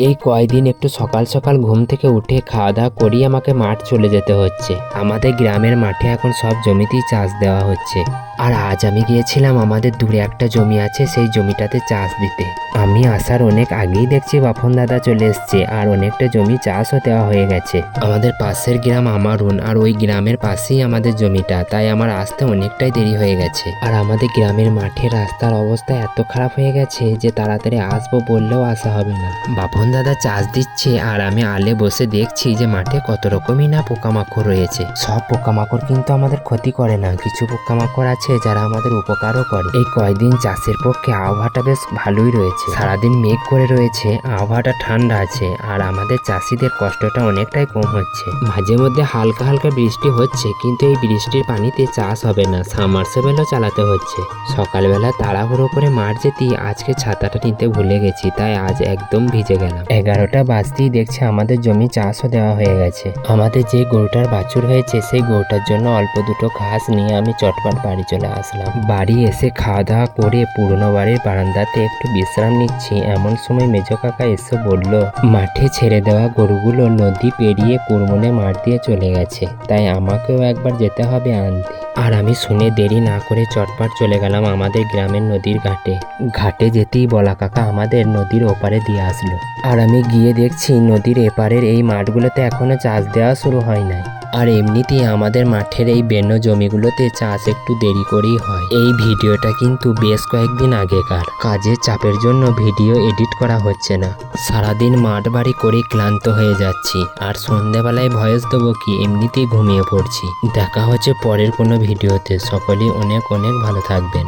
এই কয়দিন একটু সকাল সকাল ঘুম থেকে উঠে খাওয়া দাওয়া করেই আমাকে মাঠ চলে যেতে হচ্ছে। আমাদের গ্রামের মাঠে এখন সব জমিতেই চাষ দেওয়া হচ্ছে। আর আজ আমি গিয়েছিলাম আমাদের দূরে একটা জমি আছে, সেই জমিটাতে চাষ দিতে। আমি আসার অনেক আগেই দেখছি বাপন দাদা চলে এসছে, আর অনেকটা জমি চাষও দেওয়া হয়ে গেছে। আমাদের পাশের গ্রাম আমারুন, আর ওই গ্রামের পাশেই আমাদের জমিটা, তাই আমার আসতে অনেকটাই দেরি হয়ে গেছে। আর আমাদের গ্রামের মাঠের রাস্তার অবস্থা এত খারাপ হয়ে গেছে যে তাড়াতাড়ি আসবো বললেও আসা হবে না। বাপন দাদা চাষ দিচ্ছে আর আমি আলে বসে দেখছি যে মাঠে কত রকমই না পোকামাকড় রয়েছে। সব পোকামাকড় কিন্তু আমাদের ক্ষতি করে না, কিছু পোকামাকড় আছে যারা আমাদের উপকারও করে। এই কয়দিন চাষের পক্ষে আবহাওয়াটা বেশ ভালোই রয়েছে, সারাদিন মেঘ করে রয়েছে, আবহাওয়াটা ঠান্ডা আছে, আর আমাদের চাষিদের কষ্টটা অনেকটাই কম হচ্ছে। মাঝে মধ্যে হালকা হালকা বৃষ্টি হচ্ছে, কিন্তু এই বৃষ্টির পানিতে চাষ হবে না, সাবমার্সিবলও চালাতে হচ্ছে। সকালবেলা তাড়াহুড়ো করে মাঠ যেতে আজকে ছাতাটা নিতে ভুলে গেছি, তাই আজ একদম ভিজে গেলাম। 11টা বাজতেই দেখছি আমাদের জমি চাষও দেওয়া হয়ে গেছে। আমাদের যে গরুটার বাছুর হয়েছে সেই গরুটার জন্য অল্প দুটো ঘাস নিয়ে আমি চটপট বাড়ি চলে আসলাম। বাড়ি এসে খাওয়া দাওয়া করে পুরনো বাড়ির বারান্দাতে একটু বিশ্রাম নিচ্ছি, এমন সময় মেজো কাকা এসে বলল, মাঠে ছেড়ে দেওয়া গরুগুলো নদী পেরিয়ে কুরমুনে মাঠ দিয়ে চলে গেছে, তাই আমাকেও একবার যেতে হবে আনতে। আর আমি শুনে দেরি না করে চটপট চলে গেলাম আমাদের গ্রামের নদীর ঘাটে। ঘাটে যেতেই বলা কাকা আমাদের নদীর ওপারে দিয়ে আসলো। আর আমি গিয়ে দেখছি নদীর এপারের এই মাঠগুলোতে এখনো চাষ দেওয়া শুরু হয় নাই। আর এমনিতেই আমাদের মাঠের এই বেন্ন জমিগুলোতে চাষ একটু দেরি করেই হয়। এই ভিডিওটা কিন্তু বেশ কয়েকদিন আগেকার, কাজের চাপের জন্য ভিডিও এডিট করা হচ্ছে না। সারাদিন মাঠ বাড়ি করে ক্লান্ত হয়ে যাচ্ছি, আর সন্ধ্যাবেলায় ভয়েস দেবো কি, এমনিতেই ঘুমিয়ে পড়ছি। দেখা হচ্ছে পরের কোনো ভিডিওতে। সকলেই অনেক অনেক ভালো থাকবেন।